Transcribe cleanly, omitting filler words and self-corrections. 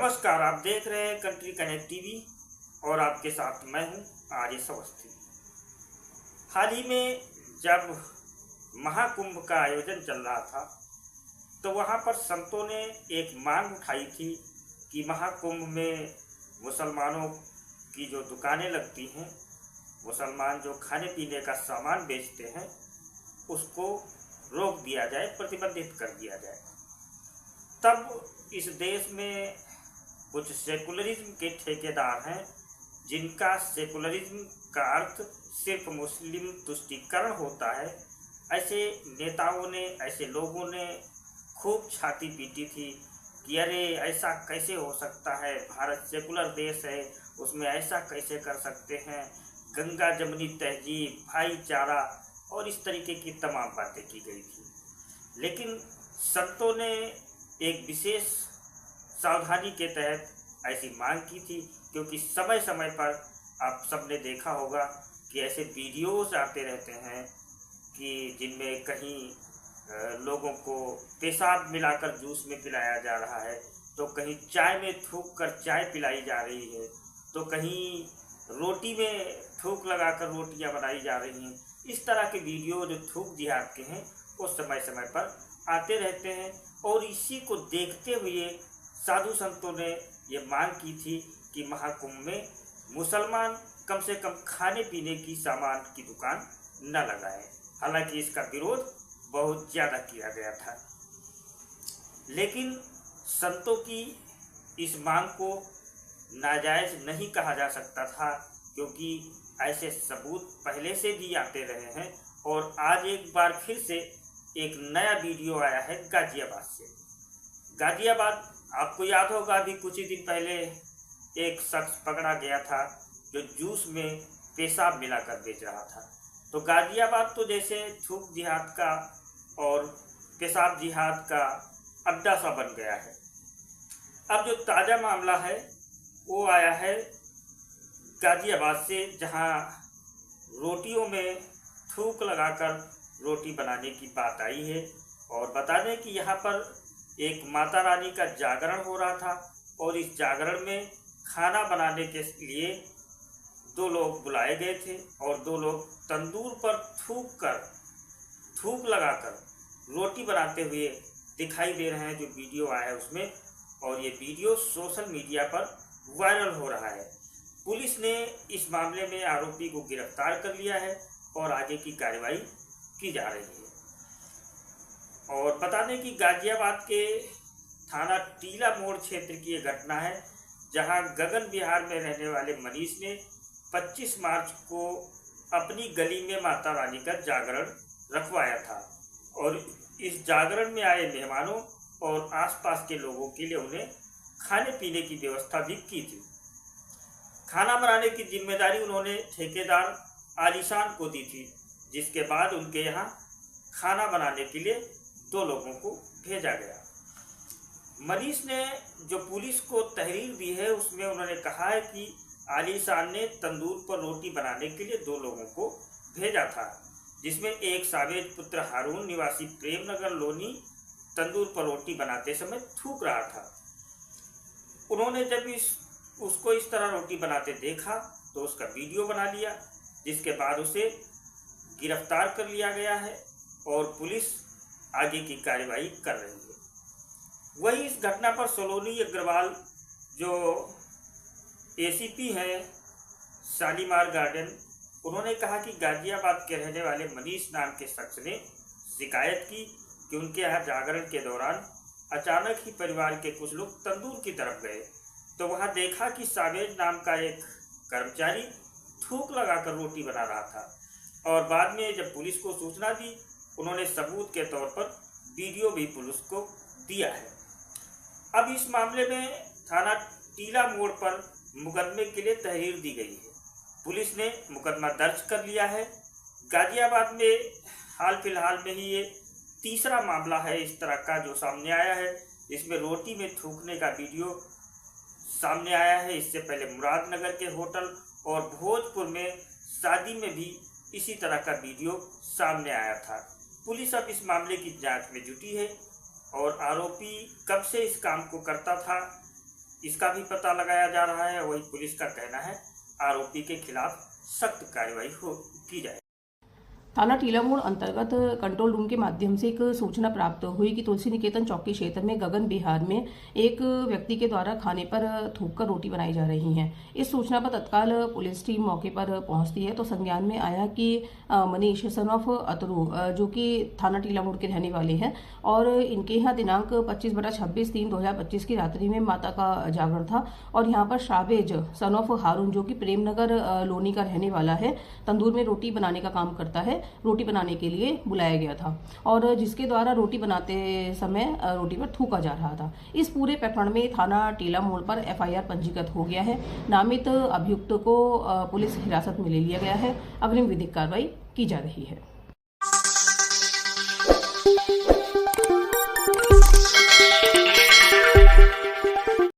नमस्कार, आप देख रहे हैं कंट्री कनेक्ट टीवी और आपके साथ मैं हूं आर्यस अवस्थी। हाल ही में जब महाकुंभ का आयोजन चल रहा था तो वहां पर संतों ने एक मांग उठाई थी कि महाकुंभ में मुसलमानों की जो दुकानें लगती हैं, मुसलमान जो खाने पीने का सामान बेचते हैं, उसको रोक दिया जाए, प्रतिबंधित कर दिया जाए। तब इस देश में कुछ सेकुलरिज्म के ठेकेदार हैं जिनका सेकुलरिज्म का अर्थ सिर्फ मुस्लिम तुष्टीकरण होता है। ऐसे नेताओं ने, ऐसे लोगों ने खूब छाती पीटी थी कि अरे ऐसा कैसे हो सकता है, भारत सेकुलर देश है, उसमें ऐसा कैसे कर सकते हैं, गंगा जमनी तहजीब, भाईचारा और इस तरीके की तमाम बातें की गई थी। लेकिन संतों ने एक विशेष सावधानी के तहत ऐसी मांग की थी, क्योंकि समय समय पर आप सबने देखा होगा कि ऐसे वीडियोस आते रहते हैं कि जिनमें कहीं लोगों को पेशाब मिलाकर जूस में पिलाया जा रहा है, तो कहीं चाय में थूक कर चाय पिलाई जा रही है, तो कहीं रोटी में थूक लगाकर रोटियां बनाई जा रही हैं। इस तरह के वीडियो जो थूक जिहाद के हैं वो समय समय पर आते रहते हैं और इसी को देखते हुए साधु संतों ने ये मांग की थी कि महाकुंभ में मुसलमान कम से कम खाने पीने की सामान की दुकान न लगाएं। हालांकि इसका विरोध बहुत ज़्यादा किया गया था, लेकिन संतों की इस मांग को नाजायज़ नहीं कहा जा सकता था, क्योंकि ऐसे सबूत पहले से भी आते रहे हैं। और आज एक बार फिर से एक नया वीडियो आया है गाजियाबाद से। गाजियाबाद, आपको याद होगा अभी कुछ ही दिन पहले एक शख्स पकड़ा गया था जो जूस में पेशाब मिलाकर बेच रहा था। तो गाजियाबाद तो जैसे थूक जिहाद का और पेशाब जिहाद का अड्डा सा बन गया है। अब जो ताज़ा मामला है वो आया है गाजियाबाद से, जहां रोटियों में थूक लगाकर रोटी बनाने की बात आई है। और बता दें कि यहाँ पर एक माता रानी का जागरण हो रहा था और इस जागरण में खाना बनाने के लिए दो लोग बुलाए गए थे और दो लोग तंदूर पर थूक लगाकर रोटी बनाते हुए दिखाई दे रहे हैं, जो वीडियो आया है उसमें। और ये वीडियो सोशल मीडिया पर वायरल हो रहा है। पुलिस ने इस मामले में आरोपी को गिरफ्तार कर लिया है और आगे की कार्रवाई की जा रही है। और बता दें कि गाजियाबाद के थाना टीला मोड़ क्षेत्र की ये घटना है, जहां गगन बिहार में रहने वाले मनीष ने 25 मार्च को अपनी गली में माता रानी का जागरण रखवाया था और इस जागरण में आए मेहमानों और आसपास के लोगों के लिए उन्हें खाने पीने की व्यवस्था भी की थी। खाना बनाने की जिम्मेदारी उन्होंने ठेकेदार आलिशान को दी थी, जिसके बाद उनके यहाँ खाना बनाने के लिए दो लोगों को भेजा गया। मनीष ने जो पुलिस को तहरीर दी है उसमें उन्होंने कहा है कि आलिशान ने तंदूर पर रोटी बनाने के लिए दो लोगों को भेजा था, जिसमें एक सावेद पुत्र हारून निवासी प्रेमनगर लोनी तंदूर पर रोटी बनाते समय थूक रहा था। उन्होंने जब उसको इस तरह रोटी बनाते देखा तो उसका वीडियो बना लिया, जिसके बाद उसे गिरफ्तार कर लिया गया है और पुलिस आगे की कार्रवाई कर रही है। वही इस घटना पर सोलोनी अग्रवाल जो एसीपी हैं शालीमार गार्डन, उन्होंने कहा कि गाजियाबाद के रहने वाले मनीष नाम के शख्स ने शिकायत की कि उनके यहाँ जागरण के दौरान अचानक ही परिवार के कुछ लोग तंदूर की तरफ गए, तो वहाँ देखा कि सावेद नाम का एक कर्मचारी थूक लगाकर रोटी बना रहा था। और बाद में जब पुलिस को सूचना दी, उन्होंने सबूत के तौर पर वीडियो भी पुलिस को दिया है। अब इस मामले में थाना टीला मोड़ पर मुकदमे के लिए तहरीर दी गई है। पुलिस ने मुकदमा दर्ज कर लिया है। गाजियाबाद में हाल फिलहाल में ही ये तीसरा मामला है इस तरह का जो सामने आया है। इसमें रोटी में थूकने का वीडियो सामने आया है। इससे पहले मुरादनगर के होटल और भोजपुर में शादी में भी इसी तरह का वीडियो सामने आया था। पुलिस अब इस मामले की जांच में जुटी है और आरोपी कब से इस काम को करता था इसका भी पता लगाया जा रहा है। वही पुलिस का कहना है आरोपी के खिलाफ सख्त कार्रवाई की जाए। थाना टीला मोड़ अंतर्गत कंट्रोल रूम के माध्यम से एक सूचना प्राप्त हुई कि तुलसी निकेतन चौकी क्षेत्र में गगन बिहार में एक व्यक्ति के द्वारा खाने पर थूककर रोटी बनाई जा रही है। इस सूचना पर तत्काल पुलिस टीम मौके पर पहुंचती है तो संज्ञान में आया कि मनीष सन ऑफ अतरू जो कि थाना टीला मोड़ के रहने वाले हैं और इनके यहाँ दिनांक 25/26/3/2025 की रात्रि में माता का जागरण था और यहाँ पर शाबेज सन ऑफ हारून जो कि प्रेमनगर लोनी का रहने वाला है, तंदूर में रोटी बनाने का काम करता है, रोटी बनाने के लिए बुलाया गया था और जिसके द्वारा रोटी बनाते समय रोटी पर थूका जा रहा था। इस पूरे प्रकरण में थाना टीला मोड़ पर FIR पंजीकृत हो गया है। नामित अभियुक्त को पुलिस हिरासत में ले लिया गया है। अग्रिम विधिक कार्रवाई की जा रही है।